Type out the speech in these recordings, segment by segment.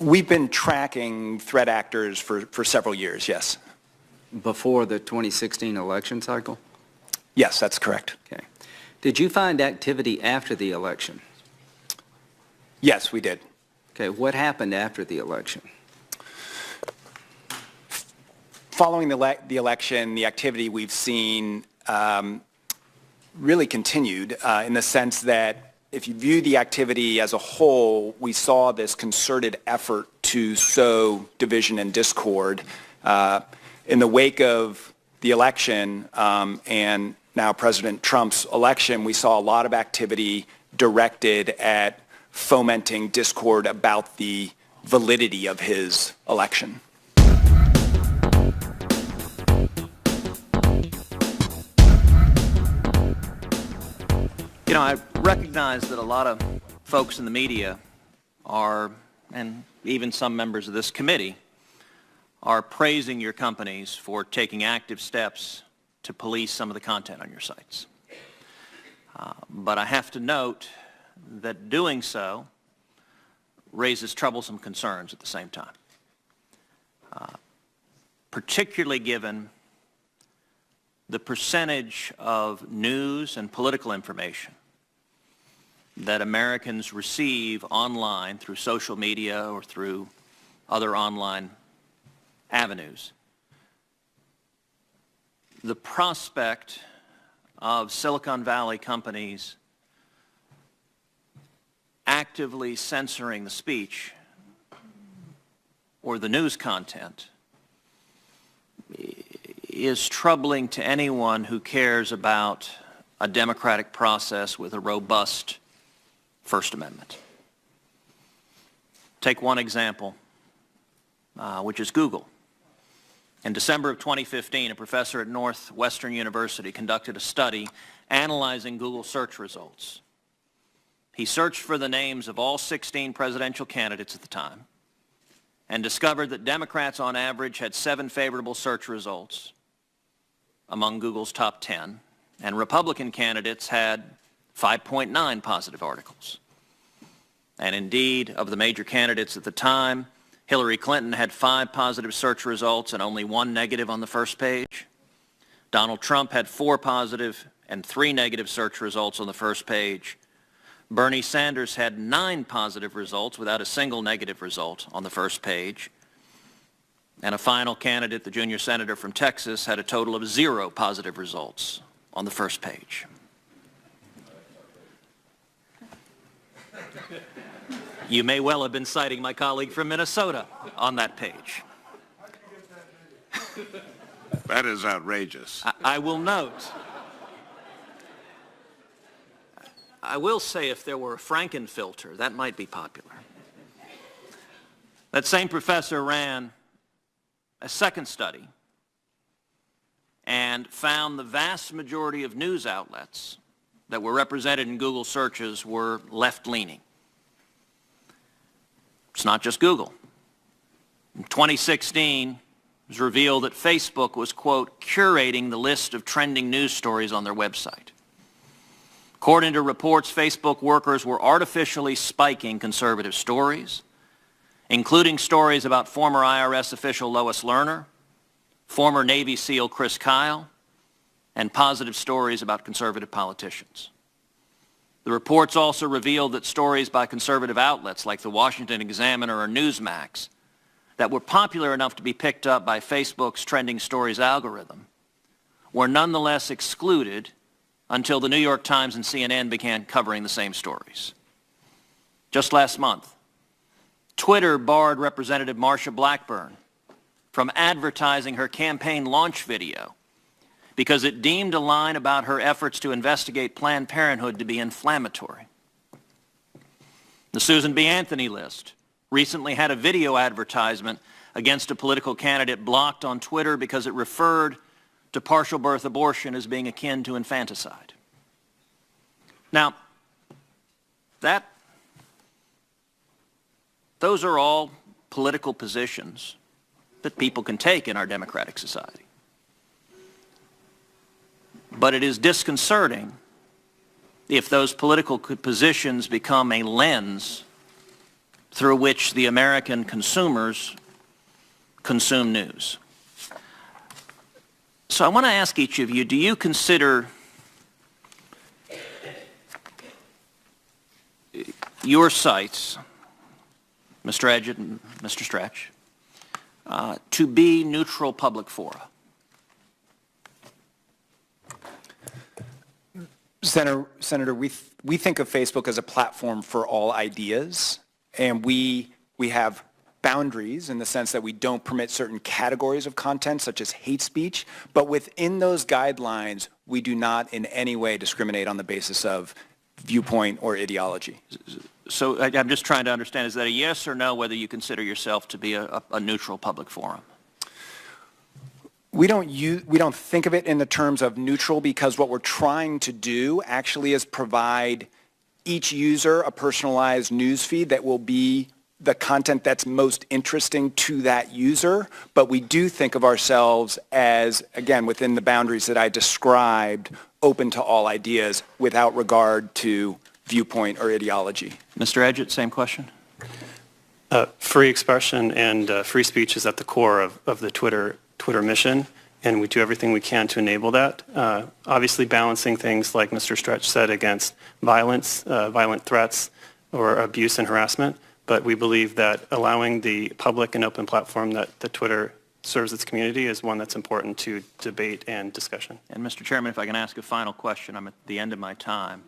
We've been tracking threat actors for several years, yes. Before the 2016 election cycle? Yes, that's correct. Okay. Did you find activity after the election? Yes, we did. Okay, what happened after the election? Following the election, the activity we've seen really continued in the sense that if you view the activity as a whole, we saw this concerted effort to sow division and discord. In the wake of the election and now President Trump's election, we saw a lot of activity directed at fomenting discord about the validity of his election. You know, I recognize that a lot of folks in the media are, and even some members of this committee, are praising your companies for taking active steps to police some of the content on your sites. But I have to note that doing so raises troublesome concerns at the same time, particularly given the percentage of news and political information that Americans receive online through social media or through other online avenues. The prospect of Silicon Valley companies actively censoring the speech or the news content is troubling to anyone who cares about a democratic process with a robust First Amendment. Take one example, which is Google. In December of 2015, a professor at Northwestern University conducted a study analyzing Google search results. He searched for the names of all 16 presidential candidates at the time and discovered that Democrats on average had 7 favorable search results among Google's top 10, and Republican candidates had 5.9 positive articles. And indeed, of the major candidates at the time, Hillary Clinton had 5 positive search results and only 1 negative on the first page. Donald Trump had 4 positive and 3 negative search results on the first page. Bernie Sanders had 9 positive results without a single negative result on the first page. And a final candidate, the junior senator from Texas, had a total of 0 positive results on the first page. You may well have been citing my colleague from Minnesota on that page. That is outrageous. I will note, I will say if there were a Frankenfilter, that might be popular. That same professor ran a second study and found the vast majority of news outlets that were represented in Google searches were left-leaning. It's not just Google. In 2016, it was revealed that Facebook was, quote, curating the list of trending news stories on their website. According to reports, Facebook workers were artificially spiking conservative stories, including stories about former IRS official Lois Lerner, former Navy SEAL Chris Kyle, and positive stories about conservative politicians. The reports also revealed that stories by conservative outlets like the Washington Examiner or Newsmax that were popular enough to be picked up by Facebook's trending stories algorithm were nonetheless excluded until the New York Times and CNN began covering the same stories. Just last month, Twitter barred Representative Marsha Blackburn from advertising her campaign launch video because it deemed a line about her efforts to investigate Planned Parenthood to be inflammatory. The Susan B. Anthony list recently had a video advertisement against a political candidate blocked on Twitter because it referred to partial birth abortion as being akin to infanticide. Now, those are all political positions that people can take in our democratic society. But it is disconcerting if those political positions become a lens through which the American consumers consume news. So I want to ask each of you, do you consider your sites, Mr. Edgett and Mr. Stretch, to be neutral public fora? Senator, we think of Facebook as a platform for all ideas, and we have boundaries in the sense that we don't permit certain categories of content, such as hate speech, but within those guidelines, we do not in any way discriminate on the basis of viewpoint or ideology. So I'm just trying to understand, is that a yes or no, whether you consider yourself to be a neutral public forum? We don't think of it in the terms of neutral, because what we're trying to do actually is provide each user a personalized news feed that will be the content that's most interesting to that user. But we do think of ourselves as, again, within the boundaries that I described, open to all ideas without regard to viewpoint or ideology. Mr. Edgett, same question. Free expression and free speech is at the core of the Twitter mission, and we do everything we can to enable that. Obviously balancing things, like Mr. Stretch said, against violence, violent threats, or abuse and harassment. But we believe that allowing the public and open platform that the Twitter serves its community is one that's important to debate and discussion. And Mr. Chairman, if I can ask a final question, I'm at the end of my time.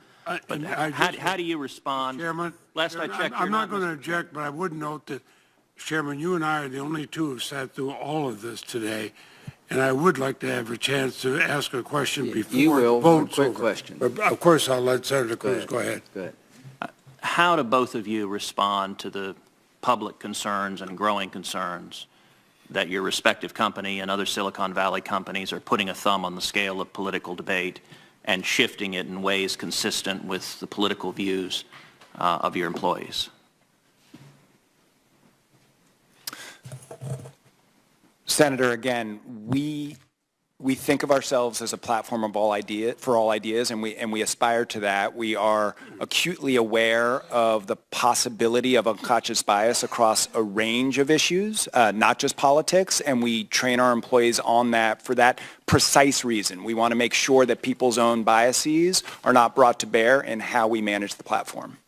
But how do you respond? Chairman, Last I checked, I'm not going to object, but I would note that, Chairman, you and I are the only two who sat through all of this today, and I would like to have a chance to ask a question before You the will. vote's Quick over. question. But of course, I'll let Senator Cruz go ahead. Good. How do both of you respond to the public concerns and growing concerns that your respective company and other Silicon Valley companies are putting a thumb on the scale of political debate and shifting it in ways consistent with the political views of your employees? Senator, again, we think of ourselves as a platform of for all ideas, and we aspire to that. We are acutely aware of the possibility of unconscious bias across a range of issues, not just politics, and we train our employees on that for that precise reason. We want to make sure that people's own biases are not brought to bear in how we manage the platform.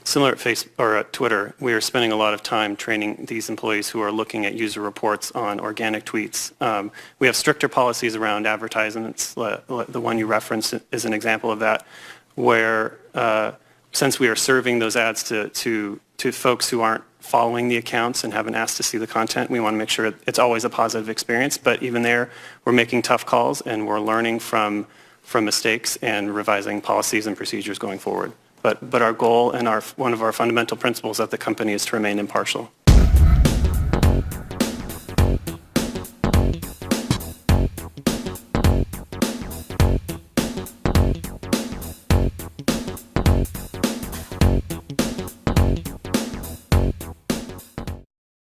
Similar at Facebook or at Twitter, we are spending a lot of time training these employees who are looking at user reports on organic tweets. We have stricter policies around advertisements. The one you referenced is an example of that, where since we are serving those ads to folks who aren't following the accounts and haven't asked to see the content, we want to make sure it's always a positive experience. But even there, we're making tough calls, and we're learning from mistakes and revising policies and procedures going forward. But our goal and one of our fundamental principles at the company is to remain impartial.